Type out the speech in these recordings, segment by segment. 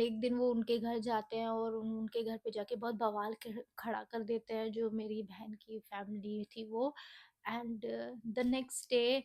एक दिन वो उनके घर जाते हैं और उनके घर पे जाके बहुत बवाल खड़ा कर देते हैं जो मेरी बहन की फैमिली थी वो। एंड द नेक्स्ट डे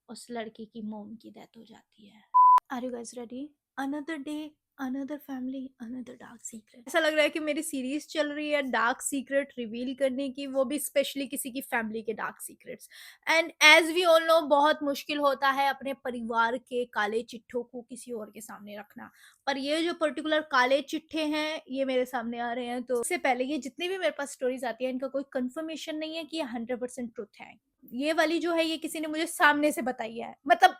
उस लड़की की मॉम की डेथ हो जाती है। Are you guys ready? Another day, another family, another dark secret. ऐसा लग रहा है कि मेरी सीरीज चल रही है डार्क सीक्रेट रिवील करने की, वो भी स्पेशली किसी की फैमिली के dark secrets. And as we all know, बहुत मुश्किल होता है अपने परिवार के काले चिट्ठों को किसी और के सामने रखना। पर ये जो पर्टिकुलर काले चिट्ठे हैं ये मेरे सामने आ रहे हैं, तो इससे पहले ये जितनी भी मेरे पास स्टोरीज आती है इनका कोई कंफर्मेशन नहीं है कि ये 100% ट्रुथ है। ये वाली जो है ये किसी ने मुझे सामने से बताई है। मतलब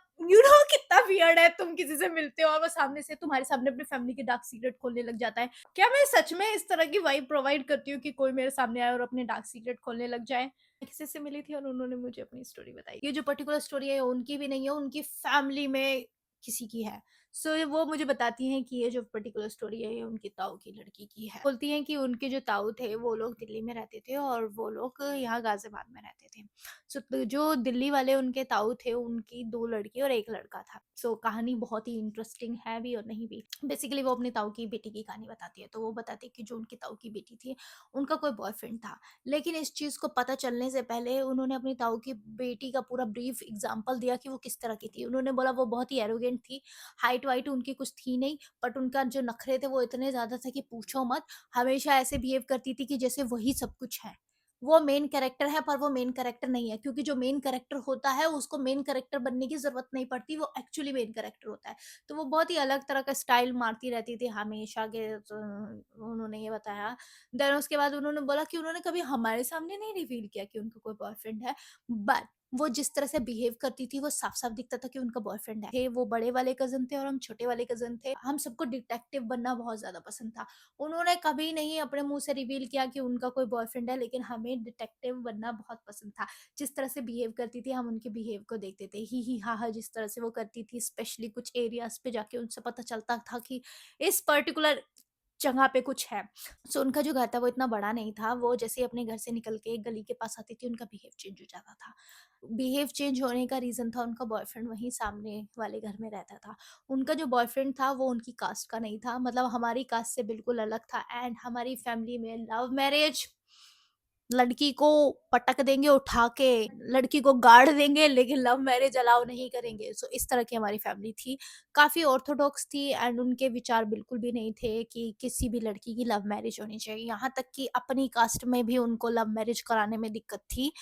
कितना वियर्ड है, तुम किसी से मिलते हो और वो सामने से तुम्हारे सामने अपनी फैमिली के डार्क सीक्रेट खोलने लग जाता है। क्या मैं सच में इस तरह की वाइब प्रोवाइड करती हूँ कि कोई मेरे सामने आए और अपने डार्क सीक्रेट खोलने लग जाए? मैं किसी से मिली थी और उन्होंने मुझे अपनी स्टोरी बताई। ये जो पर्टिकुलर स्टोरी है उनकी भी नहीं है, उनकी फैमिली में किसी की है। सो वो मुझे बताती हैं कि ये जो पर्टिकुलर स्टोरी है ये उनकी ताऊ की लड़की की है। बोलती हैं कि उनके जो ताऊ थे वो लोग दिल्ली में रहते थे और वो लोग यहाँ गाजियाबाद में रहते थे। सो जो दिल्ली वाले उनके ताऊ थे उनकी 2 लड़की और 1 लड़का था। सो कहानी बहुत ही इंटरेस्टिंग है भी और नहीं भी। बेसिकली वो अपनी ताऊ की बेटी की कहानी बताती है। तो वो बताती है कि जो उनकी ताऊ की बेटी थी उनका कोई बॉयफ्रेंड था। लेकिन इस चीज़ को पता चलने से पहले उन्होंने अपनी ताऊ की बेटी का पूरा ब्रीफ एग्जाम्पल दिया कि वो किस तरह की थी। उन्होंने बोला वो बहुत ही एरोगेंट थी, हाइट वाइट उनकी कुछ थी नहीं, बट उनका जो नखरे थे वो इतने ज़्यादा थे कि पूछो मत। हमेशा ऐसे बिहेव करती थी कि जैसे वही सब कुछ है। वो मेन कैरेक्टर है पर वो मेन कैरेक्टर नहीं है, क्योंकि जो मेन कैरेक्टर होता है उसको मेन कैरेक्टर बनने की ज़रूरत नहीं पड़ती, वो एक्चुअली मेन कैरेक्टर होता है। तो वो बहुत ही अलग तरह का स्टाइल मारती रहती थी हमेशा के, उन्होंने ये बताया। देन उसके बाद उन्होंने बोला कि उन्होंने कभी हमारे सामने नहीं रिवील किया कि उनका कोई बॉयफ्रेंड है, बट वो जिस तरह से बिहेव करती थी वो साफ-साफ दिखता था कि उनका बॉयफ्रेंड है। वो बड़े वाले कज़िन थे और हम छोटे वाले कज़िन थे। हम सबको डिटेक्टिव बनना बहुत ज़्यादा पसंद था। उन्होंने कभी नहीं अपने मुँह से रिवील किया कि उनका कोई बॉयफ्रेंड है, लेकिन हमें डिटेक्टिव बनना बहुत पसंद था। जिस तरह से बिहेव करती थी हम उनके बिहेव को देखते थे। ही, हा, हा जिस तरह से वो करती थी, स्पेशली कुछ एरियाज़ पे जाके उनसे पता चलता था कि इस पर्टिकुलर जगह पे कुछ है। सो उनका जो घर था वो इतना बड़ा नहीं था। वो जैसे ही अपने घर से निकल के एक गली के पास आती थी उनका बिहेव चेंज हो जाता था। बिहेव चेंज होने का रीज़न था उनका बॉयफ्रेंड वहीं सामने वाले घर में रहता था। उनका जो बॉयफ्रेंड था वो उनकी कास्ट का नहीं था, मतलब हमारी कास्ट से बिल्कुल अलग था। एंड हमारी फैमिली में लव मैरिज, लड़की को पटक देंगे उठा के, लड़की को गाड़ देंगे, लेकिन लव मैरिज अलाउ नहीं करेंगे। सो इस तरह की हमारी फैमिली थी। काफ़ी ऑर्थोडॉक्स थी एंड उनके विचार बिल्कुल भी नहीं थे कि किसी भी लड़की की लव मैरिज होनी चाहिए। यहाँ तक कि अपनी कास्ट में भी उनको लव मैरिज कराने में दिक्कत थी।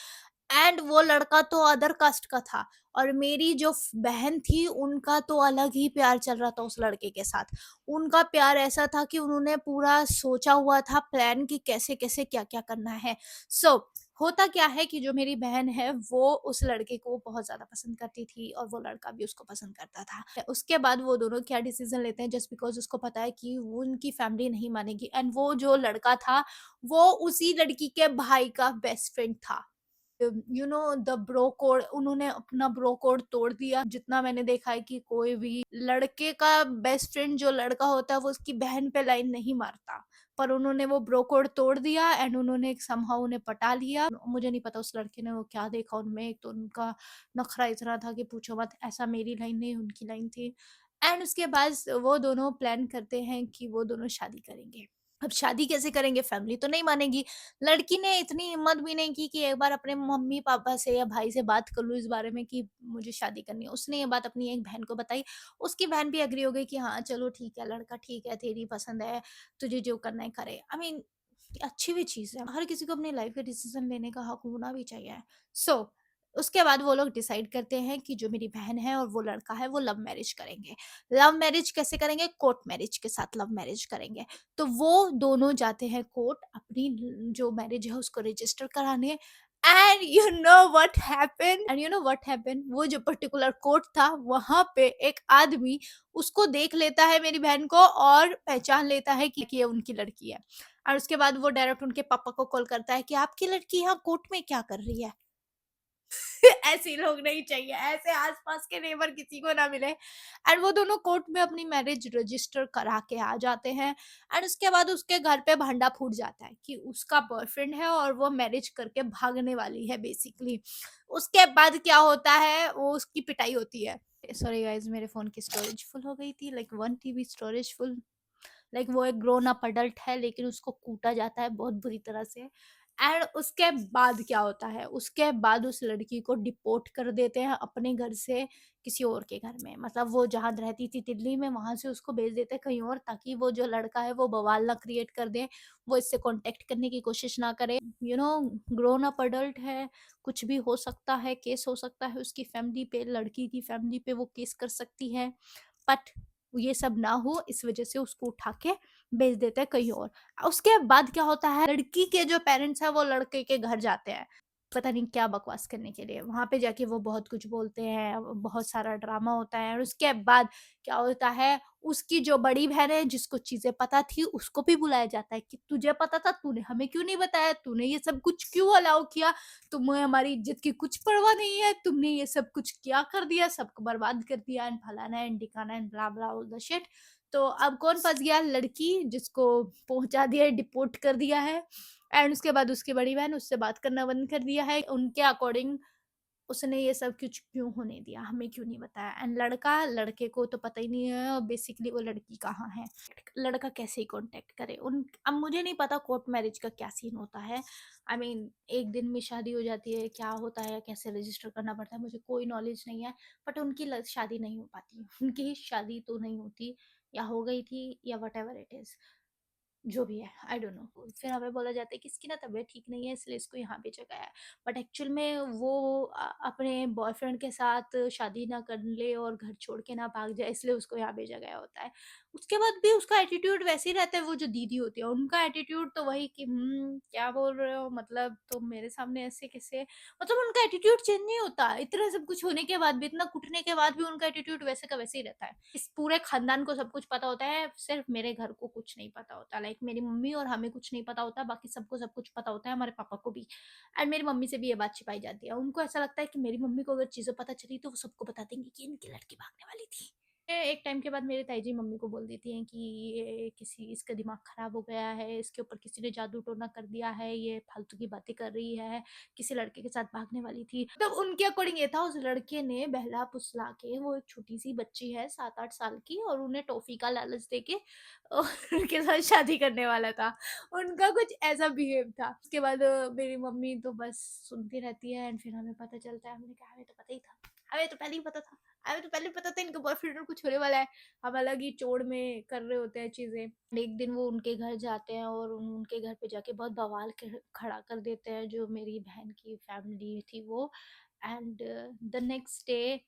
एंड वो लड़का तो अदर कास्ट का था और मेरी जो बहन थी उनका तो अलग ही प्यार चल रहा था उस लड़के के साथ। उनका प्यार ऐसा था कि उन्होंने पूरा सोचा हुआ था प्लान कि कैसे कैसे क्या क्या करना है। सो होता क्या है कि जो मेरी बहन है वो उस लड़के को बहुत ज्यादा पसंद करती थी और वो लड़का भी उसको पसंद करता था। उसके बाद वो दोनों क्या डिसीजन लेते हैं, जस्ट बिकॉज उसको पता है कि वो उनकी फैमिली नहीं मानेगी। एंड वो जो लड़का था वो उसी लड़की के भाई का बेस्ट फ्रेंड था। द ब्रो कोड, उन्होंने अपना ब्रो कोड तोड़ दिया। जितना मैंने देखा है कि कोई भी लड़के का बेस्ट फ्रेंड जो लड़का होता है वो उसकी बहन पे लाइन नहीं मारता, पर उन्होंने वो ब्रो कोड तोड़ दिया एंड उन्होंने समहाउ उन्हें पटा लिया। मुझे नहीं पता उस लड़के ने वो क्या देखा उनमें, एक तो उनका नखरा इतना था कि पूछो मत। ऐसा मेरी लाइन नहीं उनकी लाइन थी। एंड उसके बाद वो दोनों प्लान करते हैं कि वो दोनों शादी करेंगे। अब शादी कैसे करेंगे, फैमिली तो नहीं मानेगी। लड़की ने इतनी हिम्मत भी नहीं की कि एक बार अपने मम्मी पापा से या भाई से बात कर लूँ इस बारे में कि मुझे शादी करनी है। उसने ये बात अपनी एक बहन को बताई। उसकी बहन भी एग्री हो गई कि हाँ चलो ठीक है, लड़का ठीक है, तेरी पसंद है, तुझे जो करना है करे। आई मीन अच्छी भी चीज़ है। हर किसी को अपनी लाइफ के डिसीजन लेने का हक होना भी चाहिए। सो उसके बाद वो लोग डिसाइड करते हैं कि जो मेरी बहन है और वो लड़का है वो लव मैरिज करेंगे। लव मैरिज कैसे करेंगे? कोर्ट मैरिज के साथ लव मैरिज करेंगे। तो वो दोनों जाते हैं कोर्ट अपनी जो मैरिज है उसको रजिस्टर कराने। And you know what happened, वो जो पर्टिकुलर कोर्ट था वहां पे एक आदमी उसको देख लेता है मेरी बहन को और पहचान लेता है कि ये उनकी लड़की है। और उसके बाद वो डायरेक्ट उनके पापा को कॉल करता है कि आपकी लड़की यहाँ कोर्ट में क्या कर रही है। ऐसे लोग नहीं चाहिए, ऐसे आसपास के नेबर किसी को ना मिले। एंड वो दोनों कोर्ट में अपनी मैरिज रजिस्टर करा के आ जाते हैं। एंड उसके बाद उसके घर पे भांडा फूट जाता है कि उसका बॉयफ्रेंड है और वो मैरिज करके भागने वाली है बेसिकली। उसके बाद क्या होता है, वो उसकी पिटाई होती है। सॉरी गाइज, मेरे फोन की स्टोरेज फुल हो गई थी, like 1 TB storage full. Like वो एक ग्रोन अप अडल्ट है लेकिन उसको कूटा जाता है बहुत बुरी तरह से। एंड उसके बाद क्या होता है, उसके बाद उस लड़की को डिपोर्ट कर देते हैं अपने घर से किसी और के घर में। मतलब वो जहाँ रहती थी दिल्ली में, वहां से उसको भेज देते हैं कहीं और, ताकि वो जो लड़का है वो बवाल ना क्रिएट कर दे, वो इससे कांटेक्ट करने की कोशिश ना करे। ग्रोन अप अडल्ट है, कुछ भी हो सकता है, केस हो सकता है उसकी फैमिली पे, लड़की की फैमिली पे वो केस कर सकती है। बट ये सब ना हो इस वजह से उसको उठा के भेज देते हैं कहीं और। उसके बाद क्या होता है, लड़की के जो पेरेंट्स हैं वो लड़के के घर जाते हैं पता नहीं क्या बकवास करने के लिए। वहां पे जाके वो बहुत कुछ बोलते हैं, बहुत सारा ड्रामा होता है। और उसके बाद क्या होता है, उसकी जो बड़ी बहन है जिसको चीजें पता थी उसको भी बुलाया जाता है कि तुझे पता था, तूने हमें क्यों नहीं बताया, तूने ये सब कुछ क्यों अलाउ किया, तुम्हें हमारी इज्जत की कुछ परवाह नहीं है, तुमने ये सब कुछ क्या कर दिया, सबको बर्बाद कर दिया एंड फलाना एंड ढिकाना and blah blah all the shit. तो अब कौन फंस गया, लड़की जिसको पहुंचा दिया है, डिपोर्ट कर दिया है। एंड उसके बाद उसकी बड़ी बहन उससे बात करना बंद कर दिया है। उनके अकॉर्डिंग उसने ये सब कुछ क्यों होने दिया, हमें क्यों नहीं बताया। एंड लड़का, लड़के को तो पता ही नहीं है और बेसिकली वो लड़की कहाँ है, लड़का कैसे ही कांटेक्ट करे उन। अब मुझे नहीं पता कोर्ट मैरिज का क्या सीन होता है। आई मीन एक दिन में शादी हो जाती है, क्या होता है, कैसे रजिस्टर करना पड़ता है, मुझे कोई नॉलेज नहीं है। बट उनकी शादी नहीं हो पाती, उनकी शादी तो नहीं होती, या हो गई थी या वट एवर इट इज, जो भी है आई डोंट नो। फिर हमें बोला जाता है कि इसकी ना तबीयत ठीक नहीं है इसलिए इसको यहाँ भेजा गया है। बट एक्चुअल में वो अपने बॉयफ्रेंड के साथ शादी ना कर ले और घर छोड़ के ना भाग जाए, इसलिए उसको यहाँ भेजा गया होता है। उसके बाद भी उसका एटीट्यूड वैसे ही रहता है। वो जो दीदी होती है उनका एटीट्यूड तो वही कि क्या बोल रहे हो, मतलब तुम मेरे सामने ऐसे कैसे, मतलब उनका एटीट्यूड चेंज नहीं होता। इतना सब कुछ होने के बाद भी, इतना कुटने के बाद भी उनका एटीट्यूड वैसे का वैसे ही रहता है। इस पूरे खानदान को सब कुछ पता होता है, सिर्फ मेरे घर को कुछ नहीं पता होता। लाइक मेरी मम्मी और हमें कुछ नहीं पता होता, बाकी सबको सब कुछ पता होता है, हमारे पापा को भी। एंड मेरी मम्मी से भी ये बात छिपाई जाती है। उनको ऐसा लगता है कि मेरी मम्मी को अगर चीजें पता चली तो वो सबको बता देंगे कि इनकी लड़की भागने वाली थी। एक टाइम के बाद मेरे ताई जी मम्मी को बोल देती हैं कि ये किसी, इसका दिमाग खराब हो गया है, इसके ऊपर किसी ने जादू टोना कर दिया है, ये फालतू की बातें कर रही है, किसी लड़के के साथ भागने वाली थी। तब उनके अकॉर्डिंग ये था, उस लड़के ने बहला फुसला के, वो एक छोटी सी बच्ची है 7-8 साल की, और उन्हें टॉफी का लालच देके और उनके साथ शादी करने वाला था। उनका कुछ ऐसा बिहेव था। उसके बाद मेरी मम्मी तो बस सुनती रहती है एंड फिर हमें पता चलता है। हमने कहा हमें तो पता ही था, हमें तो पहले ही पता था, हमें तो पहले पता था इनका बॉयफ्रेंड और कुछ होने वाला है। हम अलग ही चोड़ में कर रहे होते हैं चीजें। एक दिन वो उनके घर जाते हैं और उनके घर पे जाके बहुत बवाल खड़ा कर देते हैं, जो मेरी बहन की फैमिली थी वो। एंड द नेक्स्ट डे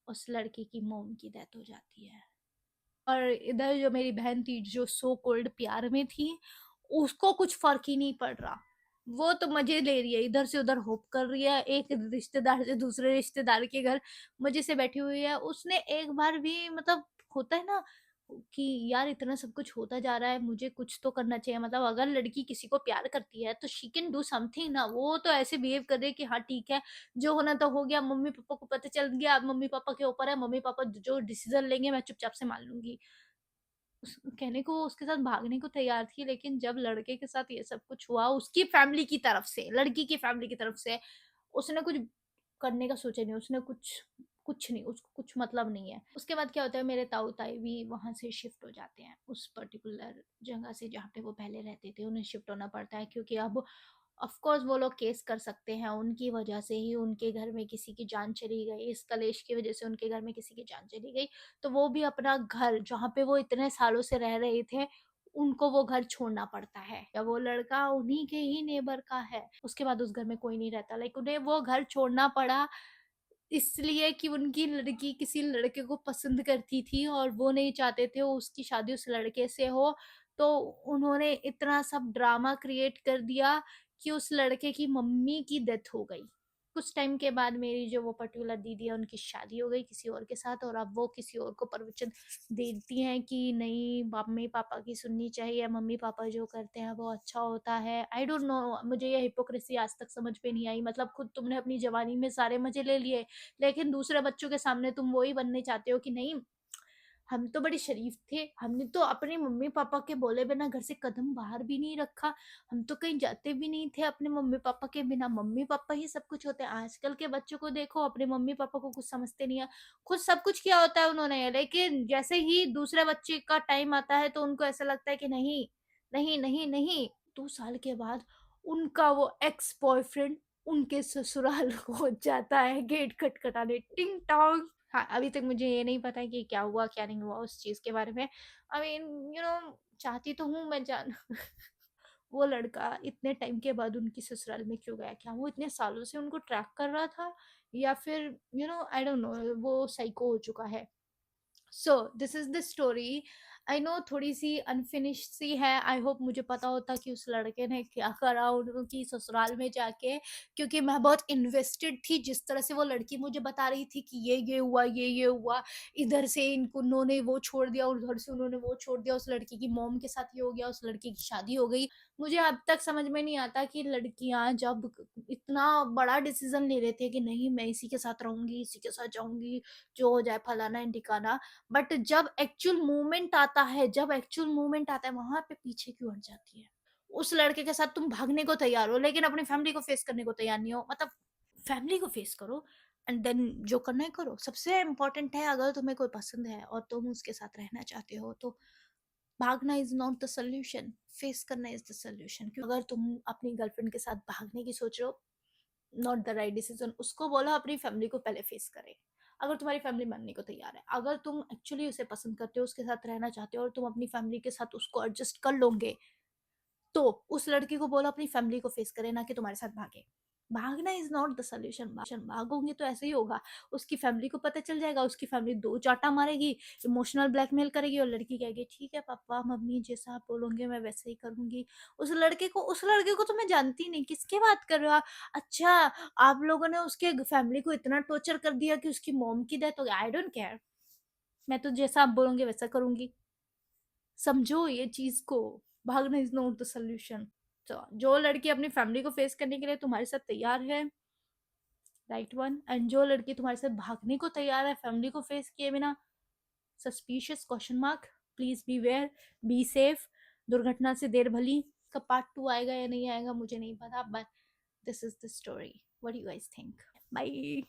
उस लड़की की मोम की डेथ हो जाती है। और इधर जो मेरी बहन थी जो सो कोल्ड प्यार में थी, उसको कुछ फर्क ही नहीं पड़ रहा। वो तो मजे ले रही है, इधर से उधर होप कर रही है, एक रिश्तेदार से दूसरे रिश्तेदार के घर मजे से बैठी हुई है। उसने एक बार भी, मतलब होता है ना कि यार इतना सब कुछ होता जा रहा है, मुझे कुछ तो करना चाहिए। मतलब अगर लड़की किसी को प्यार करती है तो शी कैन डू समथिंग ना। वो तो ऐसे बिहेव कर रही है कि हाँ ठीक है, जो होना तो हो गया, मम्मी पापा को पता चल गया, अब मम्मी पापा के ऊपर है, मम्मी पापा जो डिसीजन लेंगे मैं चुपचाप से मान लूंगी। कहने को वो उसके साथ भागने को तैयार थी, लेकिन जब लड़के के साथ ये सब कुछ हुआ उसकी फैमिली की तरफ से, लड़की की फैमिली की तरफ से, उसने कुछ करने का सोचा नहीं। उसने कुछ कुछ नहीं, उसको कुछ मतलब नहीं है। उसके बाद क्या होता है, मेरे ताऊ ताई भी वहां से शिफ्ट हो जाते हैं, उस पर्टिकुलर जगह से जहाँ पे वो पहले रहते थे उन्हें शिफ्ट होना पड़ता है, क्योंकि अब ऑफ कोर्स वो लोग केस कर सकते हैं। उनकी वजह से ही उनके घर में किसी की जान चली गई, इस कलेश की वजह से उनके घर में किसी की जान चली गई। तो वो भी अपना घर जहाँ पे वो इतने सालों से रह रहे थे, उनको वो घर छोड़ना पड़ता है। या वो लड़का उन्हीं के ही नेबर का है, उसके बाद उस घर में कोई नहीं रहता। लाइक उन्हें वो घर छोड़ना पड़ा इसलिए कि उनकी लड़की किसी लड़के को पसंद करती थी और वो नहीं चाहते थे उसकी शादी उस लड़के से हो। तो उन्होंने इतना सब ड्रामा क्रिएट कर दिया कि उस लड़के की मम्मी की डेथ हो गई। कुछ टाइम के बाद मेरी जो वो पर्टिकुलर दीदी है उनकी शादी हो गई किसी और के साथ, और अब वो किसी और को परवचन देती हैं कि नहीं, मम्मी पापा की सुननी चाहिए, मम्मी पापा जो करते हैं वो अच्छा होता है। आई डोंट नो, मुझे ये हिपोक्रेसी आज तक समझ में नहीं आई। मतलब खुद तुमने अपनी जवानी में सारे मजे ले लिए, लेकिन दूसरे बच्चों के सामने तुम वही बनने चाहते हो कि नहीं, हम तो बड़े शरीफ थे, हमने तो अपने मम्मी-पापा के बोले बिना घर से कदम बाहर भी नहीं रखा, हम तो कहीं जाते भी नहीं थे अपने मम्मी-पापा के बिना, मम्मी-पापा ही सब कुछ होते हैं। आजकल के बच्चों को देखो, अपने मम्मी-पापा को कुछ समझते नहीं है, खुद सब कुछ किया होता है उन्होंने, लेकिन जैसे ही दूसरे बच्चे का टाइम आता है तो उनको ऐसा लगता है कि नहीं, नहीं, नहीं, नहीं। 2 साल के बाद उनका वो एक्स बॉयफ्रेंड उनके ससुराल पहुँच जाता है गेट खटखटाने, टिंग टॉन्ग। हाँ, अभी तक मुझे ये नहीं पता है कि क्या हुआ, क्या नहीं हुआ उस चीज़ के बारे में। आई मीन चाहती तो हूँ मैं जान वो लड़का इतने टाइम के बाद उनकी ससुराल में क्यों गया? क्या वो इतने सालों से उनको ट्रैक कर रहा था? या फिर आई डोंट नो, वो साइको हो चुका है। So this is the story. I know थोड़ी सी अनफिनिश्ड सी है। आई होप मुझे पता होता कि उस लड़के ने क्या करा उनकी ससुराल में जाके, क्योंकि मैं बहुत इन्वेस्टेड थी जिस तरह से वो लड़की मुझे बता रही थी कि ये हुआ, ये हुआ, इधर से इनको उन्होंने वो छोड़ दिया और उधर से उन्होंने वो छोड़ दिया, उस लड़की की मॉम के साथ ये हो गया, उस लड़की की शादी हो गई। मुझे अब तक समझ में नहीं आता कि लड़कियां जब इतना बड़ा डिसीजन ले लेती है कि नहीं मैं इसी के साथ रहूंगी, इसी के साथ जाऊंगी, जो हो जाए फलाना एंड ठिकाना, बट जब एक्चुअल मूवमेंट आता है वहां पे पीछे क्यों हट जाती है? उस लड़के के साथ तुम भागने को तैयार हो लेकिन अपनी फैमिली को फेस करने को तैयार नहीं हो। मतलब फैमिली को फेस करो एंड देन जो करना है करो। सबसे इम्पोर्टेंट है, अगर तुम्हें कोई पसंद है और तुम उसके साथ रहना चाहते हो तो भागना is not the solution, face करना इज द सोल्यूशन। क्योंकि अगर तुम अपनी गर्लफ्रेंड के साथ भागने की सोच रहे हो, नॉट द राइट डिसीजन। उसको बोलो अपनी फैमिली को पहले फेस करे। अगर तुम्हारी फैमिली मानने को तैयार है, अगर तुम एक्चुअली उसे पसंद करते हो, उसके साथ रहना चाहते हो और तुम अपनी फैमिली के साथ उसको एडजस्ट कर लोगे, तो उस लड़की को बोलो अपनी फैमिली को फेस करे, ना कि तुम्हारे साथ भागे। भागना इज नॉट द सोल्यूशन। भागोगे तो ऐसे ही होगा, उसकी फैमिली को पता चल जाएगा, उसकी फैमिली दो चाटा मारेगी, इमोशनल ब्लैकमेल करेगी और लड़की कहेगी ठीक है पापा मम्मी जैसा आप बोलोगे मैं वैसे ही करूंगी। उस लड़के को तो मैं जानती नहीं, किसकी बात कर रहे हो आप? अच्छा, आप लोगों ने उसके फैमिली को इतना टॉर्चर कर दिया कि उसकी मॉम की डेथ हो गई। आई डोंट केयर, मैं तो जैसा आप बोलोगे वैसा करूंगी। समझो ये चीज को, भागना इज नॉट द सोल्यूशन। तो जो लड़की अपनी फैमिली को फेस करने के लिए तुम्हारे साथ तैयार है, राइट वन, एंड जो लड़की तुम्हारे साथ भागने को तैयार है फैमिली को फेस किए बिना, suspicious question mark. Please beware, be safe. दुर्घटना से देर भली का पार्ट 2 आएगा या नहीं आएगा मुझे नहीं पता, but this is the story. What do you guys think? Bye.